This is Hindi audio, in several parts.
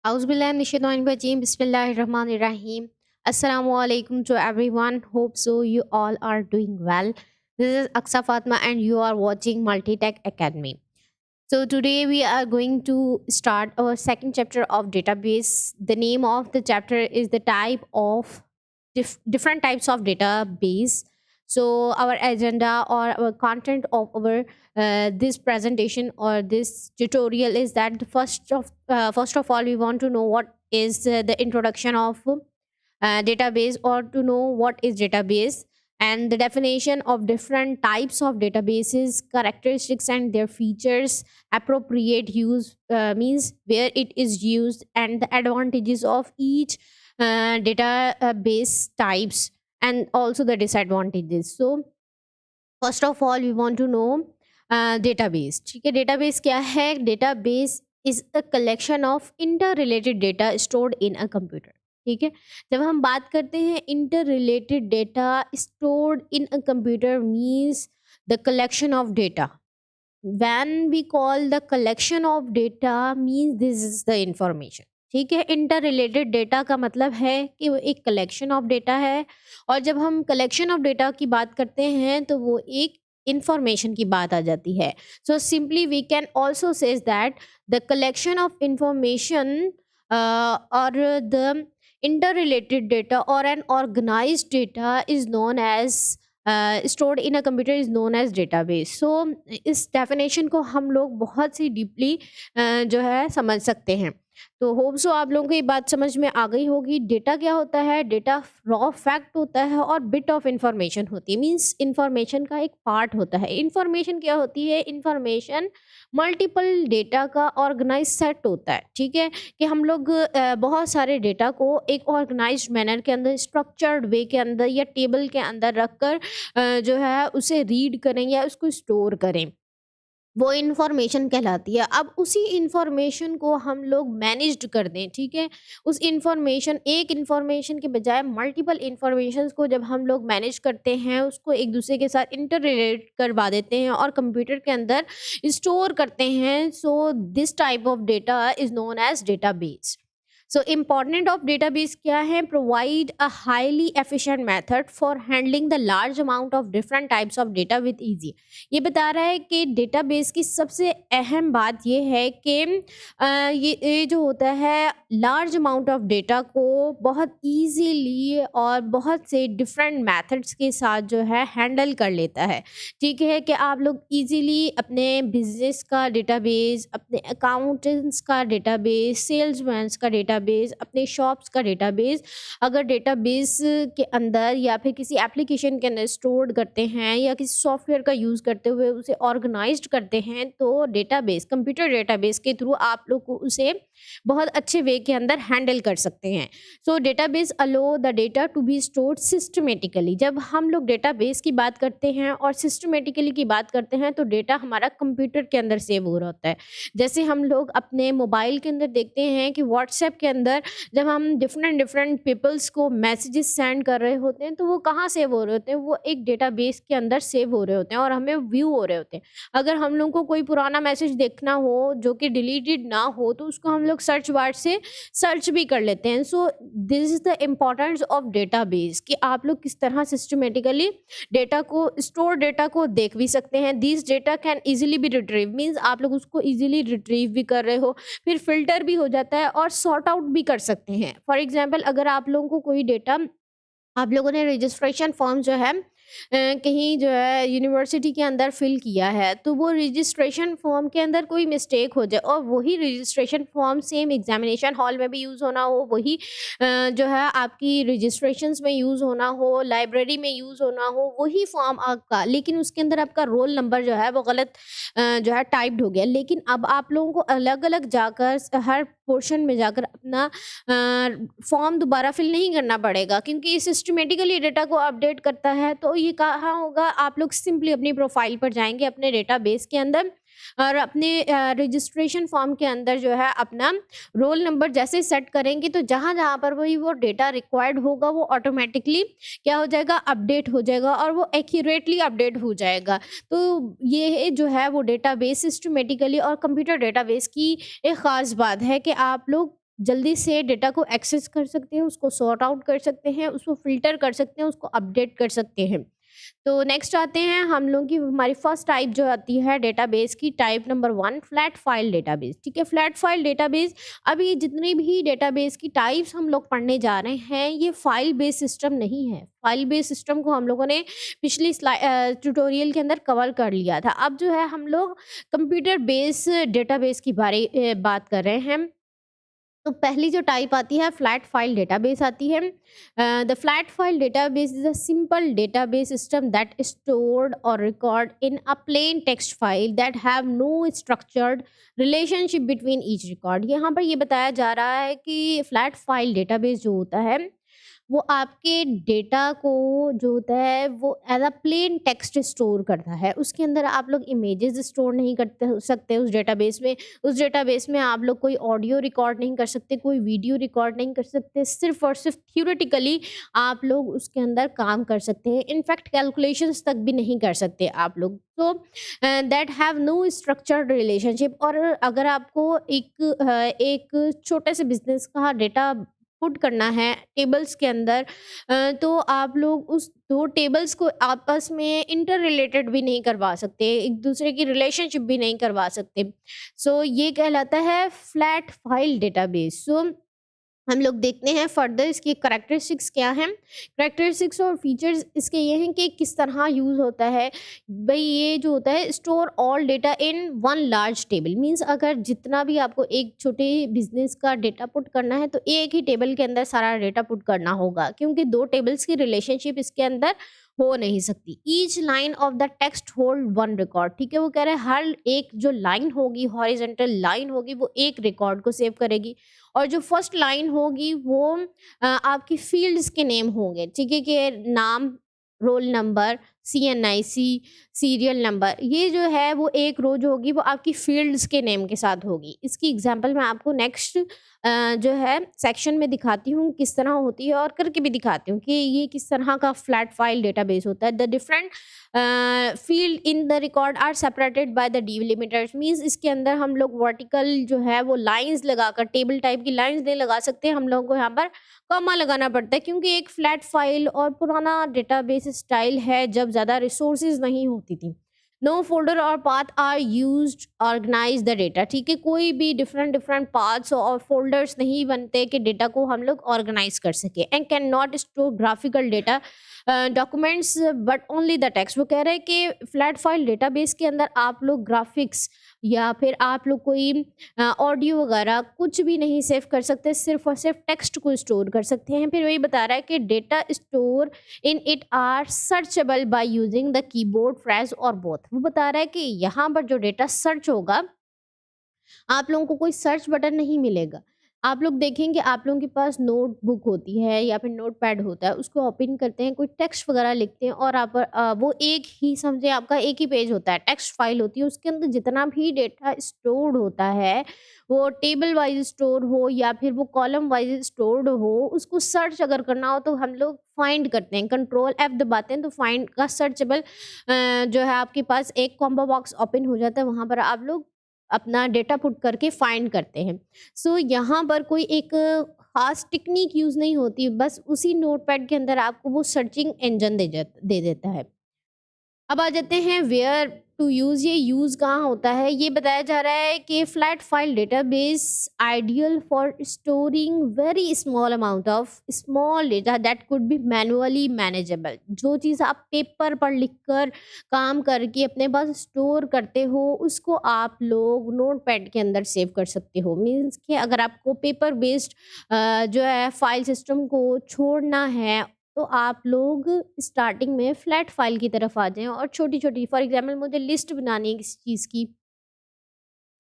Auzubillahiminash-shaytanir-rajim. Bismillahir-rahmanir-rahim. Assalamualaikum to everyone. Hope so you all are doing well. This is Aksa Fatma and you are watching Multitech Academy. So today we are going to start our second chapter of database. The name of the chapter is the type of different types of database. So our agenda or our content of our this presentation or this tutorial is that first of all we want to know what is the introduction of database, or to know what is database and the definition of different types of databases, characteristics and their features, appropriate use means where it is used, and the advantages of each database types, and also the disadvantages. So first of all we want to know database. ठीक है, डेटाबेस क्या है? Database is a collection of inter related data stored in a computer. ठीक है, जब हम बात करते हैं inter related data stored in a computer means the collection of data. when we call the collection of data means this is the information. ठीक है, इंटर रिलेटेड डेटा का मतलब है कि वो एक कलेक्शन ऑफ डेटा है, और जब हम कलेक्शन ऑफ डेटा की बात करते हैं तो वो एक इंफॉर्मेशन की बात आ जाती है. So simply we can also says that the collection of information और द इंटर रिलेटेड डेटा और an organised data is known as stored in a computer is known as database. So इस डेफिनेशन को हम लोग बहुत सी डीपली जो है समझ सकते हैं. तो होप सो आप लोगों को ये बात समझ में आ गई होगी. डेटा क्या होता है? डेटा रॉ फैक्ट होता है और बिट ऑफ इंफॉर्मेशन होती है. मींस इंफॉर्मेशन का एक पार्ट होता है. इंफॉर्मेशन क्या होती है? इंफॉर्मेशन मल्टीपल डेटा का ऑर्गेनाइज सेट होता है. ठीक है, कि हम लोग बहुत सारे डेटा को एक ऑर्गेनाइज मैनर के अंदर, स्ट्रक्चर्ड वे के अंदर या टेबल के अंदर रखकर जो है उसे रीड करें या उसको स्टोर करें, वो इन्फॉर्मेशन कहलाती है. अब उसी इन्फॉर्मेशन को हम लोग मैनेज्ड कर दें. ठीक है, उस इन्फॉर्मेशन, एक इन्फॉर्मेशन के बजाय मल्टीपल इन्फॉर्मेशन को जब हम लोग मैनेज करते हैं, उसको एक दूसरे के साथ इंटर रिलेट करवा देते हैं और कंप्यूटर के अंदर स्टोर करते हैं. So this type of data is known as database. So important of database क्या है? Provide a highly efficient method for handling the large amount of different types of data with easy. ये बता रहा है कि डेटाबेस की सबसे अहम बात ये है कि ये जो होता है लार्ज अमाउंट ऑफ डेटा को बहुत इजीली और बहुत से डिफरेंट मेथड्स के साथ जो है हैंडल कर लेता है. ठीक है, कि आप लोग इजीली अपने बिजनेस का डेटाबेस, अपने अकाउंटेंट्स का डेटाबेस, सेल्समैन्स का डेटाबेस, अपने शॉप्स का डेटाबेस अगर डेटाबेस के अंदर या फिर किसी एप्लीकेशन के अंदर स्टोर करते हैं या किसी सॉफ्टवेयर का यूज़ करते हुए उसे ऑर्गेनाइज्ड करते हैं, तो डेटाबेस, कंप्यूटर डेटाबेस के थ्रू आप लोग को उसे बहुत अच्छे वे के अंदर हैंडल कर सकते हैं. So database allow the data to be stored systematically. जब हम लोग डेटाबेस की बात करते हैं और सिस्टमेटिकली की बात करते हैं तो डेटा हमारा कंप्यूटर के अंदर सेव हो रहा होता है. जैसे हम लोग अपने मोबाइल के अंदर देखते हैं कि व्हाट्सएप के अंदर जब हम डिफरेंट डिफरेंट पीपल्स को मैसेजेस सेंड कर रहे होते हैं तो वो कहाँ सेव हो रहे होते हैं? वो एक डेटाबेस के अंदर सेव हो रहे होते हैं और हमें व्यू हो रहे होते हैं. अगर हम लोग को कोई पुराना मैसेज देखना हो जो कि डिलीटेड ना हो तो उसको हम लोग सर्च बार से सर्च भी कर लेते हैं. So this is the importance of database कि आप लोग किस तरह सिस्टमेटिकली डेटा को, स्टोर डेटा को देख भी सकते हैं. This data can easily B retrieve means आप लोग उसको इजीली रिट्रीव भी कर रहे हो, फिर फिल्टर भी हो जाता है और सॉर्ट आउट भी कर सकते हैं. फॉर एग्जाम्पल, अगर आप लोगों को कोई डेटा, आप लोगों ने रजिस्ट्रेशन फॉर्म जो है कहीं जो है यूनिवर्सिटी के अंदर फिल किया है, तो वो रजिस्ट्रेशन फॉर्म के अंदर कोई मिस्टेक हो जाए और वही registration form same examination hall में भी यूज़ होना हो, वही जो है आपकी रजिस्ट्रेशंस में यूज़ होना हो, लाइब्रेरी में यूज़ होना हो, वही फॉर्म आपका, लेकिन उसके अंदर आपका रोल नंबर जो है वो गलत जो है टाइप्ड हो गया. लेकिन अब आप लोगों को अलग अलग जाकर हर पोर्शन में जाकर अपना फॉर्म दोबारा फिल नहीं करना पड़ेगा, क्योंकि सिस्टमेटिकली डेटा को अपडेट करता है. तो ये कहाँ होगा? आप लोग सिंपली अपनी प्रोफाइल पर जाएंगे अपने डेटाबेस के अंदर और अपने रजिस्ट्रेशन फॉर्म के अंदर जो है अपना रोल नंबर जैसे सेट करेंगे तो जहाँ जहाँ पर वही वो डेटा रिक्वायर्ड होगा वो ऑटोमेटिकली क्या हो जाएगा? अपडेट हो जाएगा और वो एक्यूरेटली अपडेट हो जाएगा. तो ये जो है वो डेटाबेस सिस्टमेटिकली और कंप्यूटर डेटाबेस की एक ख़ास बात है कि आप लोग जल्दी से डेटा को एक्सेस कर सकते हैं, उसको सॉर्ट आउट कर सकते हैं, उसको फ़िल्टर कर सकते हैं, उसको अपडेट कर सकते हैं। तो नेक्स्ट आते हैं हम लोग की हमारी फर्स्ट टाइप जो आती है डेटाबेस की, type number 1 flat file database. ठीक है, फ्लैट फाइल डेटाबेस, अभी जितनी भी डेटाबेस की टाइप्स हम लोग पढ़ने जा रहे हैं ये फाइल बेस्ड सिस्टम नहीं है। फाइल बेस्ड सिस्टम को हम लोगों ने पिछली ट्यूटोरियल के अंदर कवर कर लिया था। अब जो है हम लोग कंप्यूटर बेस डेटाबेस की बात कर रहे हैं। तो पहली जो टाइप आती है फ्लैट फाइल डेटाबेस आती है। The flat file database is a simple database system that stored और record in a plain text file that have no structured relationship between each record. यहाँ पर ये बताया जा रहा है कि फ्लैट फाइल डेटाबेस जो होता है वो आपके डेटा को जो होता है वो as a plain text store करता है। उसके अंदर आप लोग इमेजेस स्टोर नहीं करते हो सकते उस डेटाबेस में। उस डेटाबेस में आप लोग कोई ऑडियो रिकॉर्ड नहीं कर सकते, कोई वीडियो रिकॉर्ड नहीं कर सकते। सिर्फ और सिर्फ थ्योरेटिकली आप लोग उसके अंदर काम कर सकते हैं। इनफैक्ट कैलकुलेशंस तक भी नहीं कर सकते आप लोग। तो that have no structured relationship. और अगर आपको एक छोटे से बिजनेस का डेटा पुट करना है टेबल्स के अंदर, तो आप लोग उस 2 टेबल्स को आपस में इंटर रिलेटेड भी नहीं करवा सकते, एक दूसरे की रिलेशनशिप भी नहीं करवा सकते। सो ये कहलाता है फ्लैट फाइल डेटाबेस। सो हम लोग देखते हैं फर्दर इसकी कैरेक्टरिस्टिक्स क्या हैं। कैरेक्टरिस्टिक्स और फीचर्स इसके ये हैं कि किस तरह यूज़ होता है। भाई ये जो होता है store all data in one large table, means अगर जितना भी आपको एक छोटे बिजनेस का डेटा पुट करना है तो एक ही टेबल के अंदर सारा डेटा पुट करना होगा, क्योंकि 2 टेबल्स की रिलेशनशिप इसके अंदर हो नहीं सकती। Each line of the text hold one record. ठीक है, वो कह रहे हैं हर एक जो लाइन होगी, हॉरिजेंटल लाइन होगी, वो एक रिकॉर्ड को सेव करेगी। और जो फर्स्ट लाइन होगी वो आपकी फील्ड्स के नेम होंगे। ठीक है, कि नाम, roll number, CNIC, serial number, ये जो है वो एक रो जो होगी वो आपकी फील्ड्स के नेम के साथ होगी। इसकी एग्जांपल मैं आपको नेक्स्ट जो है सेक्शन में दिखाती हूँ किस तरह होती है, और करके भी दिखाती हूँ कि ये किस तरह का फ्लैट फाइल डेटाबेस होता है। The different field in the record are separated by the delimiters, means इसके अंदर हम लोग वर्टिकल जो है वो लाइंस लगाकर, टेबल टाइप की लाइंस नहीं लगा सकते, हम लोगों को यहाँ पर कॉमा लगाना पड़ता है, क्योंकि एक फ्लैट फाइल और पुराना डेटाबेस स्टाइल है जब ज़्यादा रिसोर्सेज नहीं होती थी। नो फोल्डर और path are used organize the data. ठीक है, कोई भी डिफरेंट डिफरेंट पाथ्स और फोल्डर्स नहीं बनते कि डेटा को हम लोग ऑर्गेनाइज कर सके। And can not store graphical data documents but only the text. वो कह रहे हैं कि फ्लैट फाइल डेटाबेस के अंदर आप लोग ग्राफिक्स या फिर आप लोग कोई ऑडियो वगैरह कुछ भी नहीं सेव कर सकते, सिर्फ और सिर्फ टेक्स्ट को स्टोर कर सकते हैं। फिर वही बता रहा है कि data store in it are searchable by using the keyboard phrase और बोथ। वो बता रहा है कि यहाँ पर जो डेटा सर्च होगा, आप लोगों को कोई सर्च बटन नहीं मिलेगा। आप लोग देखेंगे आप लोगों के पास नोटबुक होती है या फिर नोटपैड होता है, उसको ओपन करते हैं, कोई टेक्स्ट वगैरह लिखते हैं और आप वो एक ही समझे आपका एक ही पेज होता है, टेक्स्ट फाइल होती है, उसके अंदर जितना भी डेटा स्टोर्ड होता है वो टेबल वाइज स्टोर हो या फिर वो कॉलम वाइज स्टोर्ड हो, उसको सर्च अगर करना हो तो हम लोग फाइंड करते हैं, कंट्रोल एफ दबाते हैं तो फाइंड का सर्चेबल जो है आपके पास एक कॉम्बो बॉक्स ओपन हो जाता है, वहाँ पर आप लोग अपना डेटा पुट करके फाइंड करते हैं। सो यहाँ पर कोई एक खास टेक्निक यूज़ नहीं होती, बस उसी नोटपैड के अंदर आपको वो सर्चिंग इंजन दे देता है। अब आ जाते हैं वेयर टू यूज़। ये यूज़ कहाँ होता है, ये बताया जा रहा है कि flat file database ideal for storing very small amount of small data that could be manually manageable. जो चीज़ आप पेपर पर लिखकर काम करके अपने पास स्टोर करते हो, उसको आप लोग नोटपैड के अंदर सेव कर सकते हो। मीन्स कि अगर आपको पेपर बेस्ड जो है फाइल सिस्टम को छोड़ना है, तो आप लोग स्टार्टिंग में फ्लैट फाइल की तरफ आ जाएँ और छोटी-छोटी, फॉर एग्ज़ाम्पल मुझे लिस्ट बनानी है किसी चीज़ की,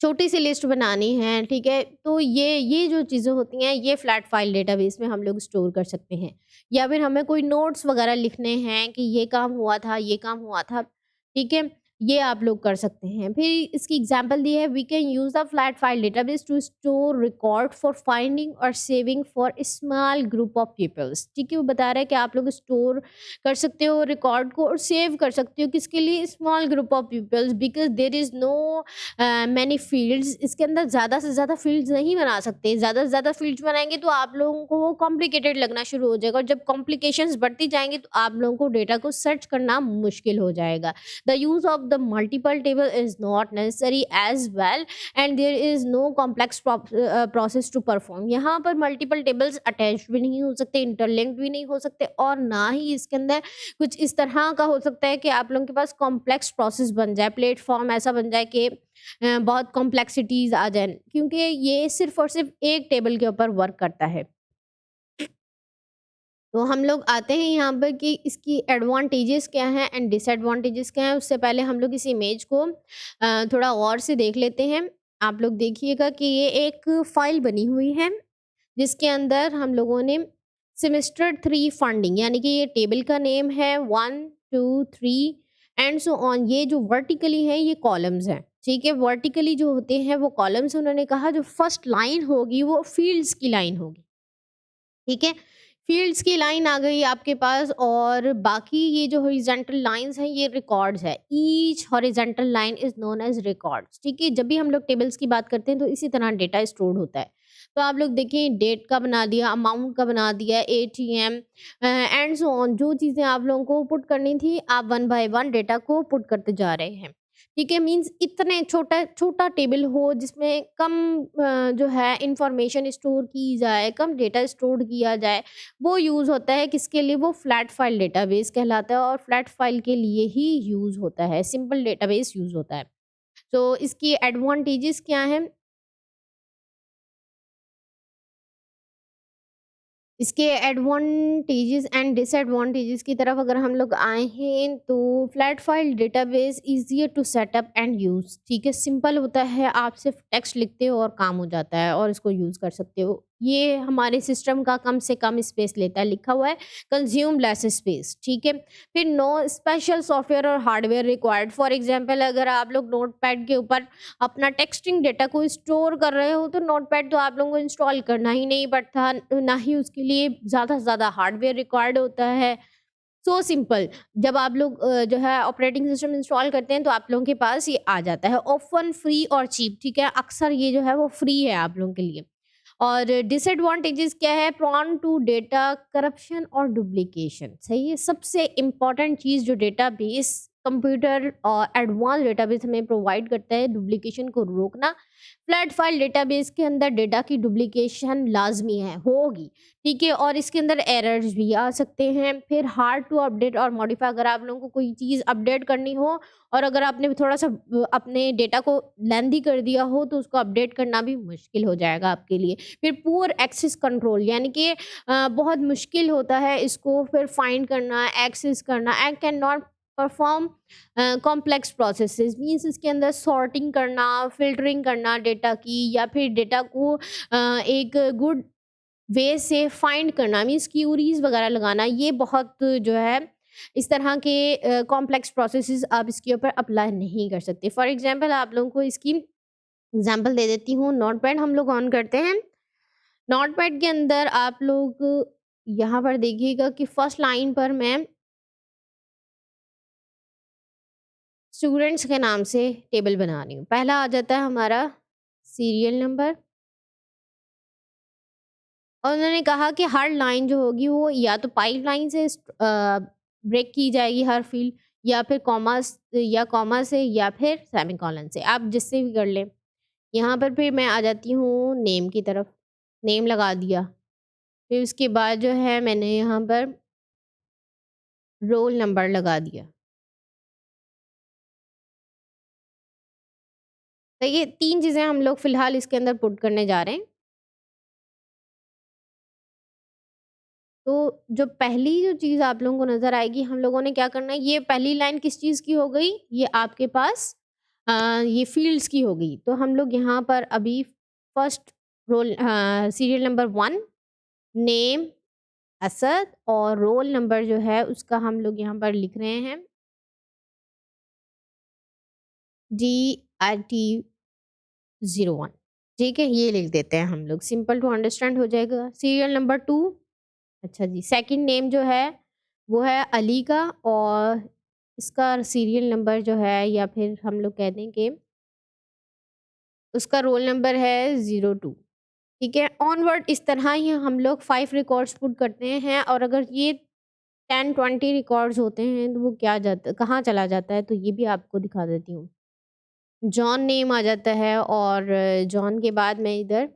छोटी सी लिस्ट बनानी है, ठीक है? तो ये जो चीज़ें होती हैं ये फ्लैट फाइल डेटाबेस में हम लोग स्टोर कर सकते हैं। या फिर हमें कोई नोट्स वग़ैरह लिखने हैं कि ये काम हुआ था, ये काम हुआ था, ठीक है? ये आप लोग कर सकते हैं। फिर इसकी एग्जांपल दी है, we can use the flat file database to store record for finding और saving for small group of peoples. ठीक है, वो बता रहा है कि आप लोग स्टोर कर सकते हो रिकॉर्ड को और सेव कर सकते हो किसके लिए, small group of peoples, because there is no many fields. इसके अंदर ज़्यादा से ज़्यादा फील्ड्स नहीं बना सकते, ज़्यादा से ज़्यादा फील्ड्स बनाएंगे तो आप लोगों को वो कॉम्प्लिकेटेड लगना शुरू हो जाएगा, और जब कॉम्प्लिकेशंस बढ़ती जाएंगी तो आप लोगों को डेटा को सर्च करना मुश्किल हो जाएगा। The use of the multiple table is not necessary as well, and there is no complex process to perform। यहाँ पर multiple tables attached भी नहीं हो सकते, interlinked भी नहीं हो सकते, और ना ही इसके अंदर कुछ इस तरह का हो सकता है कि आप लोगों के पास कॉम्प्लेक्स प्रोसेस बन जाए, प्लेटफॉर्म ऐसा बन जाए कि बहुत कॉम्प्लेक्सिटीज आ जाए, क्योंकि ये सिर्फ और सिर्फ एक टेबल के ऊपर वर्क करता है। तो हम लोग आते हैं यहाँ पर कि इसकी एडवांटेजेस क्या हैं एंड डिसएडवांटेजेस क्या हैं। उससे पहले हम लोग इस इमेज को थोड़ा और से देख लेते हैं। आप लोग देखिएगा कि ये एक फाइल बनी हुई है जिसके अंदर हम लोगों ने सेमेस्टर 3 फंडिंग, यानी कि ये टेबल का नेम है 1 2 3 एंड सो ऑन। ये जो वर्टिकली है ये कॉलम्स हैं, ठीक है। वर्टिकली जो होते हैं वो कॉलम्स, उन्होंने कहा जो फर्स्ट लाइन होगी वो फील्ड्स की लाइन होगी, ठीक है। फील्ड्स की लाइन आ गई आपके पास, और बाकी ये जो हॉरिजॉन्टल लाइंस हैं ये रिकॉर्ड्स है। Each horizontal line is known as records, ठीक है। जब भी हम लोग टेबल्स की बात करते हैं तो इसी तरह डेटा स्टोर होता है। तो आप लोग देखिए, डेट का बना दिया, अमाउंट का बना दिया, एटीएम एंड सो ऑन। जो चीज़ें आप लोगों को पुट करनी थी आप वन बाय वन डेटा को पुट करते जा रहे हैं, ठीक है। मीन्स इतने छोटा छोटा टेबल हो जिसमें कम जो है इंफॉर्मेशन स्टोर की जाए, कम डेटा स्टोर किया जाए, वो यूज़ होता है किसके लिए, वो फ्लैट फाइल डेटाबेस कहलाता है, और फ्लैट फाइल के लिए ही यूज़ होता है, सिंपल डेटाबेस यूज़ होता है। तो इसकी एडवांटेजेस क्या हैं, इसके एडवांटेजेस एंड डिसएडवांटेजेस की तरफ अगर हम लोग आए हैं तो flat file database easier to set up and use, ठीक है। सिंपल होता है, आप सिर्फ टेक्स्ट लिखते हो और काम हो जाता है और इसको यूज़ कर सकते हो। ये हमारे सिस्टम का कम से कम स्पेस लेता है, लिखा हुआ है कंज्यूम लेस स्पेस, ठीक है। फिर नो स्पेशल सॉफ्टवेयर और हार्डवेयर रिक्वायर्ड। फॉर एग्जाम्पल, अगर आप लोग नोटपैड के ऊपर अपना टेक्स्टिंग डेटा को स्टोर कर रहे हो तो नोटपैड तो आप लोगों को इंस्टॉल करना ही नहीं पड़ता, ना ही उसके लिए ज़्यादा से ज़्यादा हार्डवेयर रिक्वायर्ड होता है। सो सिंपल, जब आप लोग जो है ऑपरेटिंग सिस्टम इंस्टॉल करते हैं तो आप लोगों के पास ये आ जाता है, ऑफन फ्री और चीप, ठीक है। अक्सर ये जो है वो फ्री है आप लोगों के लिए। और डिसएडवांटेजेस क्या है, प्रॉन टू डेटा करप्शन और डुप्लीकेशन, सही है। सबसे इम्पॉर्टेंट चीज़ जो डेटाबेस कंप्यूटर और एडवांस डेटाबेस हमें प्रोवाइड करता है, डुप्लीकेशन को रोकना। फ्लैट फाइल डेटाबेस के अंदर डेटा की डुप्लीकेशन लाजमी है, होगी, ठीक है, और इसके अंदर एरर्स भी आ सकते हैं। फिर हार्ड टू अपडेट और मॉडिफाई, अगर आप लोगों को कोई चीज़ अपडेट करनी हो और अगर आपने थोड़ा सा अपने डेटा को लेंदी कर दिया हो तो उसको अपडेट करना भी मुश्किल हो जाएगा आपके लिए। फिर पुअर एक्सेस कंट्रोल, यानी कि बहुत मुश्किल होता है इसको फिर फाइंड करना, एक्सेस करना, and can not perform complex processes. Means इसके अंदर सॉर्टिंग करना, फिल्टरिंग करना डेटा की, या फिर डेटा को एक गुड वे से फाइंड करना, मीन्स क्यूरीज वगैरह लगाना, ये बहुत जो है इस तरह के कॉम्प्लेक्स प्रोसेसेस आप इसके ऊपर अप्लाई नहीं कर सकते। फॉर एग्जांपल, आप लोगों को इसकी एग्जांपल दे देती हूँ। नोटपैड हम लोग ऑन करते हैं, नोटपैड के अंदर आप लोग यहाँ पर देखिएगा कि फर्स्ट लाइन पर मैं स्टूडेंट्स के नाम से टेबल बना रही हूँ। पहला आ जाता है हमारा सीरियल नंबर, और उन्होंने कहा कि हर लाइन जो होगी वो या तो पाइप लाइन से ब्रेक की जाएगी हर फील्ड, या फिर कॉमा से, या फिर सेमीकोलन से, आप जिससे भी कर लें। यहाँ पर फिर मैं आ जाती हूँ नेम की तरफ, नेम लगा दिया। फिर उसके बाद जो है मैंने यहाँ पर रोल नंबर लगा दिया। तो ये 3 चीज़ें हम लोग फ़िलहाल इसके अंदर पुट करने जा रहे हैं। तो जो पहली जो चीज़ आप लोगों को नज़र आएगी, हम लोगों ने क्या करना है, ये पहली लाइन किस चीज़ की हो गई, ये आपके पास ये फ़ील्ड्स की हो गई। तो हम लोग यहाँ पर अभी first serial number 1, name Asad, और रोल नंबर जो है उसका हम लोग यहाँ पर लिख रहे हैं DIT01, ठीक है, ये लिख देते हैं हम लोग, सिंपल टू अंडरस्टैंड हो जाएगा। सीरियल नंबर 2, अच्छा जी, सेकंड नेम जो है वो है अली का, और इसका सीरियल नंबर जो है, या फिर हम लोग कह दें कि उसका रोल नंबर है 02, ठीक है। ऑनवर्ड इस तरह ही हम लोग 5 रिकॉर्ड्स पुट करते हैं, और अगर ये 10-20 रिकॉर्ड्स होते हैं तो वो क्या जाता कहाँ चला जाता है, तो ये भी आपको दिखा देती हूँ। जॉन नेम आ जाता है, और जॉन के बाद मैं इधर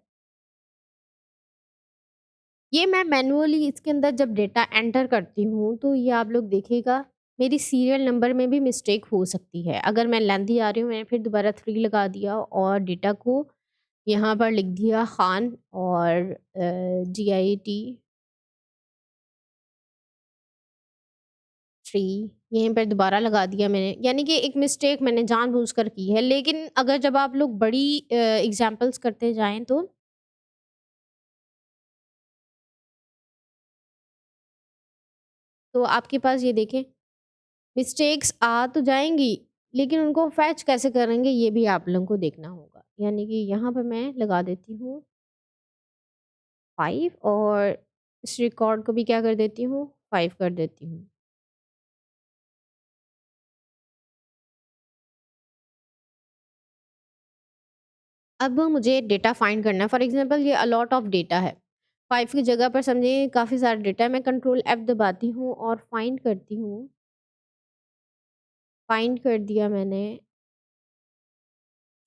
ये मैं मैन्युअली इसके अंदर जब डेटा एंटर करती हूँ, तो ये आप लोग देखिएगा मेरी सीरियल नंबर में भी मिस्टेक हो सकती है। अगर मैं लेंथी आ रही हूँ, मैंने फिर दोबारा 3 लगा दिया और डेटा को यहाँ पर लिख दिया खान, और GIT 3 यहीं पर दोबारा लगा दिया मैंने, यानी कि एक मिस्टेक मैंने जानबूझकर की है। लेकिन अगर जब आप लोग बड़ी एग्ज़ाम्पल्स करते जाएँ, तो आपके पास ये देखें मिस्टेक्स आ तो जाएँगी, लेकिन उनको फ़ैच कैसे करेंगे ये भी आप लोगों को देखना होगा। यानी कि यहाँ पे मैं लगा देती हूँ 5, और इस रिकॉर्ड को भी क्या कर देती हूँ 5 कर देती हूँ। अब मुझे डेटा फाइंड करना है, फॉर एग्ज़ाम्पल ये अलॉट ऑफ डेटा है। 5 की जगह पर समझिए काफ़ी सारा डेटा है, मैं कंट्रोल F दबाती हूँ और फाइंड करती हूँ। फाइंड कर दिया मैंने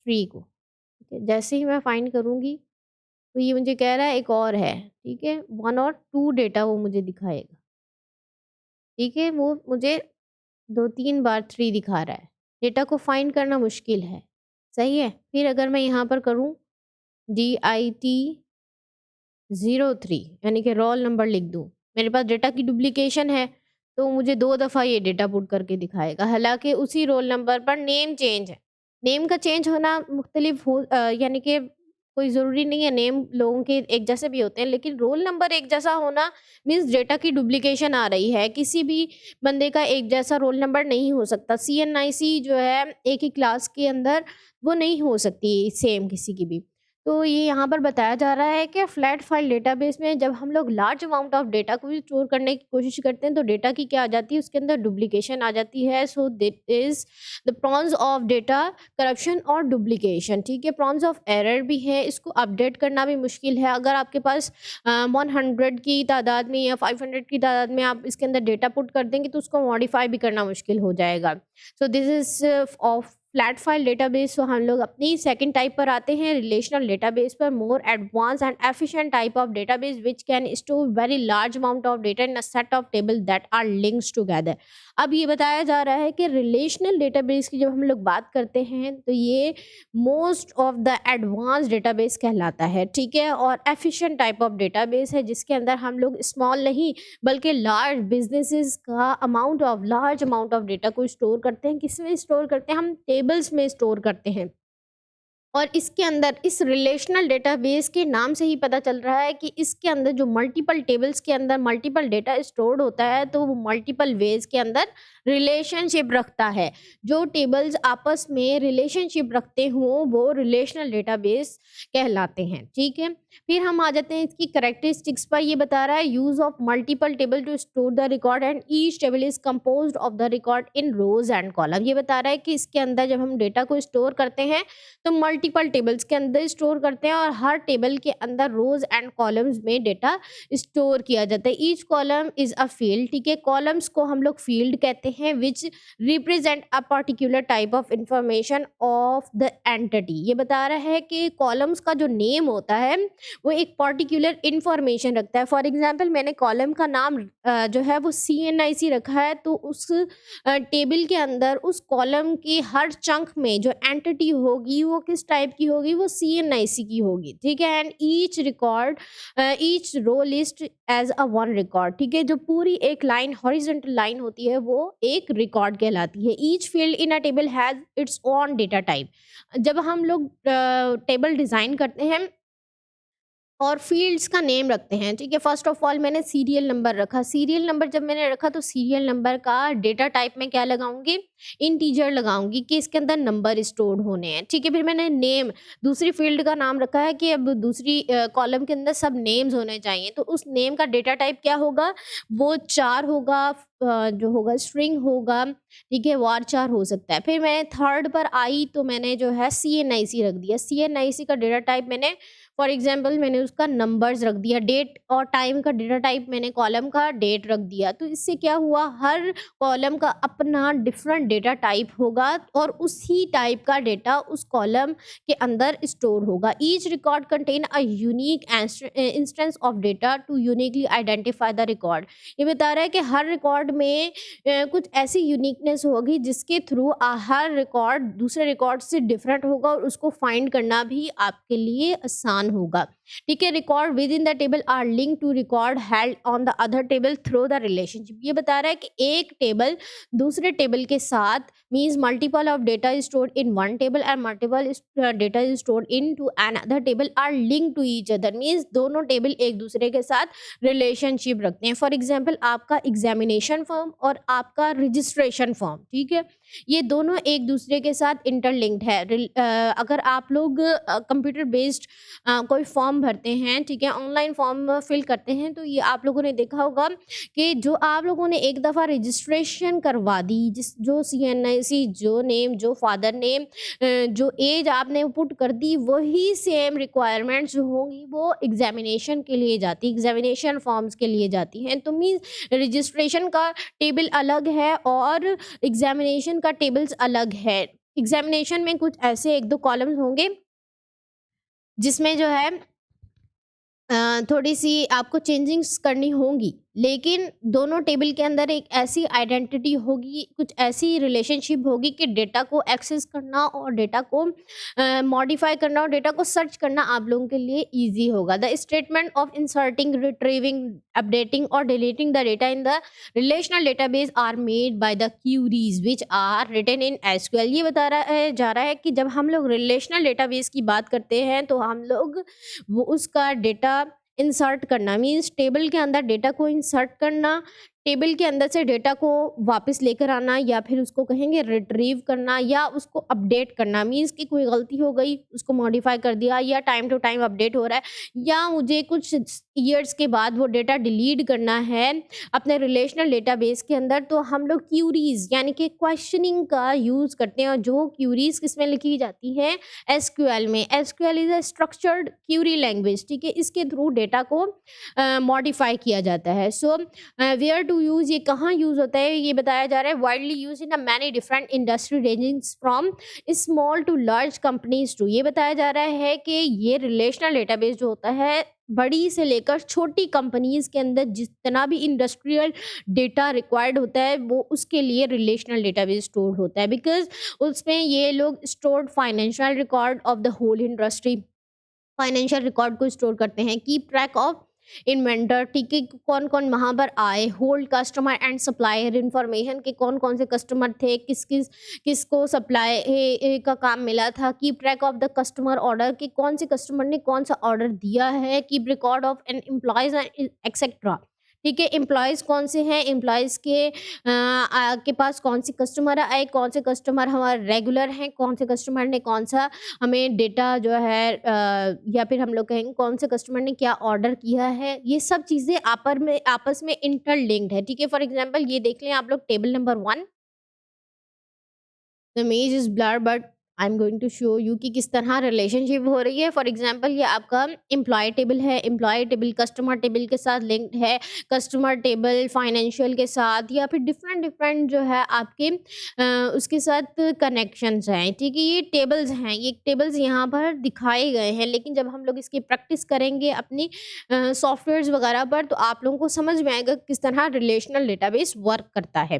3 को, ठीक है। जैसे ही मैं फाइंड करूँगी, तो ये मुझे कह रहा है एक और है, ठीक है। 1 और 2 डेटा वो मुझे दिखाएगा, ठीक है। वो मुझे 2-3 बार 3 दिखा रहा है। डेटा को फाइंड करना मुश्किल है, सही है। फिर अगर मैं यहाँ पर करूँ DIT 03 यानी कि रोल नंबर लिख दूँ, मेरे पास डेटा की डुप्लीकेशन है, तो मुझे 2 दफ़ा ये डेटा पुट करके दिखाएगा। हालाँकि उसी रोल नंबर पर नेम चेंज है। नेम का चेंज होना मुख्तलिफ यानी कि कोई ज़रूरी नहीं है नेम लोगों के एक जैसे भी होते हैं, लेकिन रोल नंबर एक जैसा होना मीन्स डेटा की डुप्लीकेशन आ रही है। किसी भी बंदे का एक जैसा रोल नंबर नहीं हो सकता। CNIC जो है एक ही क्लास के अंदर वो नहीं हो सकती सेम किसी की भी। तो ये यहाँ पर बताया जा रहा है कि फ्लैट फाइल डेटाबेस में जब हम लोग लार्ज अमाउंट ऑफ डेटा को भी स्टोर करने की कोशिश करते हैं, तो डेटा की क्या आ जाती है, उसके अंदर डुप्लीकेशन आ जाती है। So that is the pros of data corruption और डुप्लीकेशन, ठीक है। प्रॉन्स ऑफ एरर भी है, इसको अपडेट करना भी मुश्किल है। अगर आपके पास 100 की तादाद में या 500 की तादाद में आप इसके अंदर डेटा पुट कर देंगे, तो उसको मॉडिफाई भी करना मुश्किल हो जाएगा। So this is of flat file database. तो हम लोग अपनी सेकंड टाइप पर आते हैं, रिलेशनल डेटाबेस पर। More advance and efficient type of database which can store very large amount of data in a set of table that are links together. अब ये बताया जा रहा है कि रिलेशनल डेटाबेस की जब हम लोग बात करते हैं, तो ये most of the advance database कहलाता है, ठीक है। और एफिशिएंट टाइप ऑफ डेटाबेस है जिसके अंदर हम लोग स्मॉल नहीं बल्कि लार्ज बिजनेसेस का लार्ज अमाउंट ऑफ डेटा को स्टोर करते हैं। किस में स्टोर करते हैं, हम टेबल्स में स्टोर करते हैं। और इसके अंदर इस रिलेशनल डेटाबेस के नाम से ही पता चल रहा है कि इसके अंदर जो मल्टीपल टेबल्स के अंदर मल्टीपल डेटा स्टोर्ड होता है, तो वो मल्टीपल वेज के अंदर रिलेशनशिप रखता है। जो टेबल्स आपस में रिलेशनशिप रखते हों वो रिलेशनल डेटाबेस कहलाते हैं, ठीक है। फिर हम आ जाते हैं इसकी करेक्टरिस्टिक्स पर। ये बता रहा है use of multiple table to store the record and each table is composed of the record in rows and column. ये बता रहा है कि इसके अंदर जब हम डेटा को स्टोर करते हैं, तो मल्टीपल टेबल्स के अंदर स्टोर करते हैं, और हर टेबल के अंदर रोज एंड कॉलम्स में डेटा स्टोर किया जाता है। Each column is a field, ठीक है। कॉलम्स को हम लोग फील्ड कहते हैं which represent a particular type of information of the entity. ये बता रहा है कि कॉलम्स का जो नेम होता है वो एक पर्टिकुलर इंफॉर्मेशन रखता है। फॉर एग्जाम्पल मैंने कॉलम का नाम जो है वो CNIC रखा है, तो उस टेबल के अंदर उस कॉलम के हर चंक में जो एंटिटी होगी वो किस टाइप की होगी, वो CNIC की होगी, ठीक है। And each row list as a one record, ठीक है। जो पूरी एक लाइन हॉरिजॉन्टल लाइन होती है वो एक रिकॉर्ड कहलाती है। Each field in a table has its own data type. जब हम लोग टेबल डिजाइन करते हैं, और फील्ड्स का नेम रखते हैं, ठीक है। फर्स्ट ऑफ ऑल मैंने सीरियल नंबर रखा। सीरियल नंबर जब मैंने रखा तो सीरियल नंबर का डेटा टाइप में क्या लगाऊंगी, इंटीजर लगाऊंगी कि इसके अंदर नंबर स्टोर्ड होने हैं, ठीक है। फिर मैंने नेम, दूसरी फील्ड का नाम रखा है कि अब दूसरी कॉलम के अंदर सब नेम्स होने चाहिए, तो उस नेम का डेटा टाइप क्या होगा, वो चार होगा, जो होगा स्ट्रिंग होगा, ठीक है, वार चार हो सकता है। फिर मैं थर्ड पर आई तो मैंने जो है CNIC रख दिया। CNIC का डेटा टाइप मैंने, फॉर एग्जाम्पल मैंने उसका नंबर्स रख दिया। डेट और टाइम का डेटा टाइप मैंने कॉलम का डेट रख दिया। तो इससे क्या हुआ, हर कॉलम का अपना डिफरेंट डेटा टाइप होगा और उसी टाइप का डेटा उस कॉलम के अंदर स्टोर होगा। Each record contain a unique instance of data to uniquely identify the record. ये बता रहा है कि हर रिकॉर्ड में कुछ ऐसी यूनिकनेस होगी जिसके थ्रू हर रिकॉर्ड दूसरे रिकॉर्ड से डिफरेंट होगा और उसको फाइंड करना भी आपके लिए आसान होगा, ठीक है। Record within the table are link to record held on the other table through the relationship. ये बता रहा है कि एक टेबल दूसरे टेबल के साथ means multiple of data is stored in one table and multiple data is stored in to another table are link to each other, means दोनों टेबल एक दूसरे के साथ रिलेशनशिप रखते हैं। फॉर एग्जाम्पल आपका एग्जामिनेशन फॉर्म और आपका रजिस्ट्रेशन फॉर्म, ठीक है, ये दोनों एक दूसरे के साथ इंटरलिंक्ड है। अगर आप लोग कंप्यूटर बेस्ड कोई फॉर्म भरते हैं, ठीक है, ऑनलाइन फॉर्म फिल करते हैं, तो ये आप लोगों ने देखा होगा कि जो आप लोगों ने एक दफ़ा रजिस्ट्रेशन करवा दी, जिस जो CNIC, जो नेम, जो फादर नेम, जो एज आपने पुट कर दी, वही सेम रिक्वायरमेंट्स जो होंगी वो एग्जामिनेशन के लिए जाती, एग्जामिनेशन फॉर्म्स के लिए जाती हैं। तो मीन्स रजिस्ट्रेशन का टेबल अलग है और एग्जामिनेशन का टेबल्स अलग है। एग्जामिनेशन में कुछ ऐसे एक दो कॉलम्स होंगे जिसमें जो है थोड़ी सी आपको चेंजिंग्स करनी होंगी, लेकिन दोनों टेबल के अंदर एक ऐसी आइडेंटिटी होगी, कुछ ऐसी रिलेशनशिप होगी कि डेटा को एक्सेस करना और डेटा को मॉडिफाई करना और डेटा को सर्च करना आप लोगों के लिए इजी होगा। The statement of inserting, retrieving, updating और deleting the data in the relational database are made by the queries which are written in SQL। ये बता रहा है जा रहा है कि जब हम लोग रिलेशनल डेटाबेस की बात करते हैं तो हम लोग वो उसका डेटा इंसर्ट करना, मीन्स टेबल के अंदर डेटा को इंसर्ट करना, टेबल के अंदर से डेटा को वापस लेकर आना, या फिर उसको कहेंगे रिट्रीव करना, या उसको अपडेट करना, मीन्स कि कोई गलती हो गई उसको मॉडिफाई कर दिया, या टाइम टू टाइम अपडेट हो रहा है, या मुझे कुछ ईयर्स के बाद वो डेटा डिलीट करना है अपने रिलेशनल डेटाबेस के अंदर, तो हम लोग क्यूरीज यानी कि क्वेश्चनिंग का यूज़ करते हैं। और जो क्यूरीज किस में लिखी जाती हैं, SQL में। SQL is a structured Curie language, ठीक है, इसके थ्रू डेटा को मॉडिफाई किया जाता है। सो वेयर टू यूज़, ये कहाँ यूज़ होता है, ये बताया जा रहा है widely use in a many different industry ranging from small to large companies too. ये बताया जा रहा है कि ये रिलेशनल डेटाबेस जो होता है बड़ी से लेकर छोटी कंपनीज के अंदर जितना भी इंडस्ट्रियल डेटा रिक्वायर्ड होता है वो उसके लिए रिलेशनल डेटाबेस स्टोर होता है, बिकॉज उसमें ये लोग stored financial record of the whole industry, financial record को स्टोर करते हैं। कीप ट्रैक ऑफ इन्वेंटर, ठीक है, कौन कौन वहाँ पर आए, hold customer and supplier information के कौन कौन से कस्टमर थे, किसको सप्लाई का काम मिला था। Keep track of the customer order कि कौन से कस्टमर ने कौन सा ऑर्डर दिया है। Keep record of an employees etcetera, ठीक है, एम्प्लॉयज़ कौन से हैं, एम्प्लॉयज़ के पास कौन से कस्टमर आए, कौन से कस्टमर हमारे रेगुलर हैं, कौन से कस्टमर ने कौन सा हमें डेटा जो है या फिर हम लोग कहेंगे कौन से कस्टमर ने क्या ऑर्डर किया है। ये सब चीज़ें आपस में इंटरलिंक्ड है, ठीक है। फॉर एग्जांपल ये देख लें आप लोग table number 1, the image is blur but I am going to show you कि किस तरह रिलेशनशिप हो रही है। फॉर एग्जांपल ये आपका एम्प्लॉय टेबल है, एम्प्लॉय टेबल कस्टमर टेबल के साथ लिंक्ड है, कस्टमर टेबल फाइनेंशियल के साथ, या फिर डिफरेंट डिफरेंट जो है आपके उसके साथ कनेक्शंस हैं, ठीक है। ये टेबल्स हैं, ये टेबल्स यहाँ पर दिखाए गए हैं, लेकिन जब हम लोग इसकी प्रैक्टिस करेंगे अपनी सॉफ्टवेयर्स वगैरह पर तो आप लोगों को समझ में आएगा किस तरह रिलेशनल डेटाबेस वर्क करता है।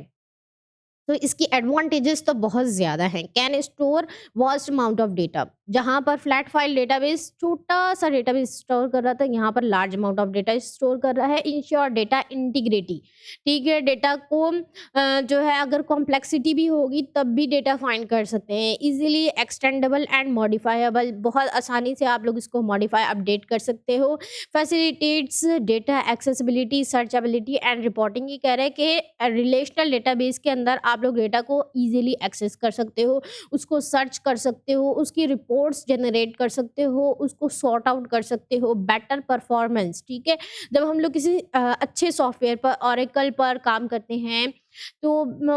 तो इसकी एडवांटेजेस तो बहुत ज़्यादा हैं। Can store vast amount of data, जहाँ पर फ्लैट फाइल डेटाबेस छोटा-सा डेटाबेस स्टोर कर रहा था, यहाँ पर large amount of data store कर रहा है। इंश्योर डेटा इंटीग्रिटी, ठीक है? डेटा को जो है अगर कॉम्प्लेक्सिटी भी होगी तब भी डेटा फाइंड कर सकते हैं। ईज़िली एक्सटेंडेबल एंड मॉडिफाएबल, बहुत आसानी से आप लोग इसको मॉडिफाई अपडेट कर सकते हो। Facilitates data accessibility, searchability and reporting. ये कह रहा है कि रिलेशनल डेटाबेस के अंदर आप लोग डेटा को ईज़िली एक्सेस कर सकते हो, उसको सर्च कर सकते हो, उसकी रिपोर्ट्स जनरेट कर सकते हो, उसको सॉर्ट आउट कर सकते हो। बेटर परफॉर्मेंस, ठीक है? जब हम लोग किसी अच्छे सॉफ्टवेयर पर ओरेकल पर काम करते हैं तो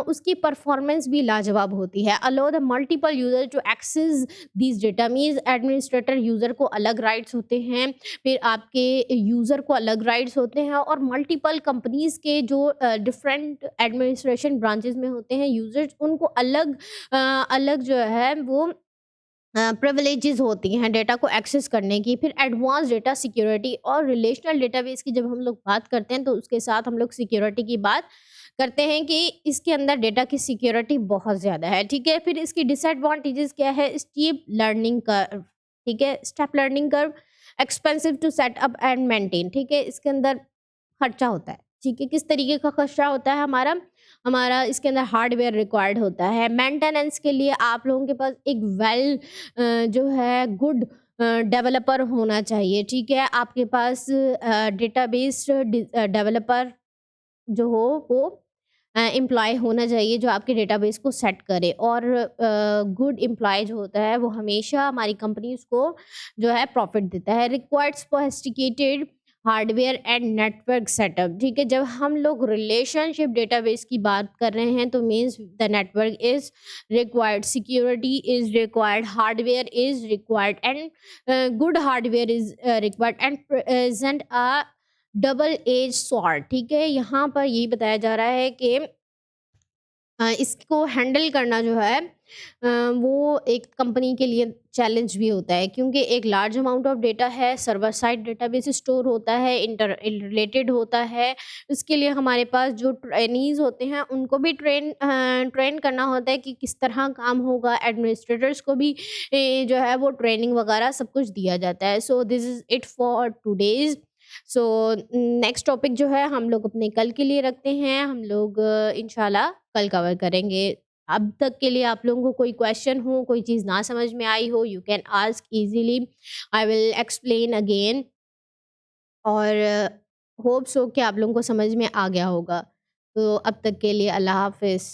उसकी परफॉर्मेंस भी लाजवाब होती है। Allow the multiple user to access this data, means administrator user को अलग राइट्स होते हैं, फिर आपके यूजर को अलग राइट्स होते हैं, और मल्टीपल कंपनीज के जो डिफरेंट एडमिनिस्ट्रेशन ब्रांचेस में होते हैं यूजर्स, उनको अलग अलग जो है वो प्रिविलेजेस होती हैं डेटा को एक्सेस करने की। फिर एडवांस डेटा सिक्योरिटी और रिलेशनल डेटाबेस की जब हम लोग बात करते हैं तो उसके साथ हम लोग सिक्योरिटी की बात करते हैं कि इसके अंदर डेटा की सिक्योरिटी बहुत ज़्यादा है, ठीक है? फिर इसकी डिसएडवांटेजेस क्या है? स्टीप लर्निंग कर्व, ठीक है? Step learning curve, expensive to set up and maintain, ठीक है? इसके अंदर खर्चा होता है, ठीक है? किस तरीके का खर्चा होता है? हमारा हमारा इसके अंदर हार्डवेयर रिक्वायर्ड होता है। मेंटेनेंस के लिए आप लोगों के पास एक जो है गुड डेवलपर होना चाहिए, ठीक है? आपके पास डेटाबेस डेवलपर जो हो वो एम्प्लॉय होना चाहिए जो आपके डेटाबेस को सेट करे। और गुड एम्प्लॉय जो होता है वो हमेशा हमारी कंपनीज़ को जो है प्रॉफिट देता है। Required sophisticated hardware and network setup, ठीक है? जब हम लोग रिलेशनशिप डेटाबेस की बात कर रहे हैं तो means the network is required, security is required, hardware is required and good hardware is required and present a double edge sword, ठीक है? यहाँ पर यही बताया जा रहा है कि इसको हैंडल करना जो है वो एक कंपनी के लिए चैलेंज भी होता है, क्योंकि एक लार्ज अमाउंट ऑफ डेटा है, सर्वर साइड डेटाबेस स्टोर होता है, इंटर रिलेटेड होता है। उसके लिए हमारे पास जो ट्रेनीज होते हैं उनको भी ट्रेन करना होता है कि किस तरह काम होगा। एडमिनिस्ट्रेटर्स को भी जो है वो ट्रेनिंग वगैरह सब कुछ दिया जाता है। So this is it for today's. So next topic जो है हम लोग अपने कल के लिए रखते हैं। हम लोग इंशाल्लाह कल कवर करेंगे। अब तक के लिए आप लोगों को कोई क्वेश्चन हो, कोई चीज़ ना समझ में आई हो, you can ask easily, I will explain again. और होप सो कि आप लोगों को समझ में आ गया होगा। तो अब तक के लिए अल्लाह हाफ़िज़।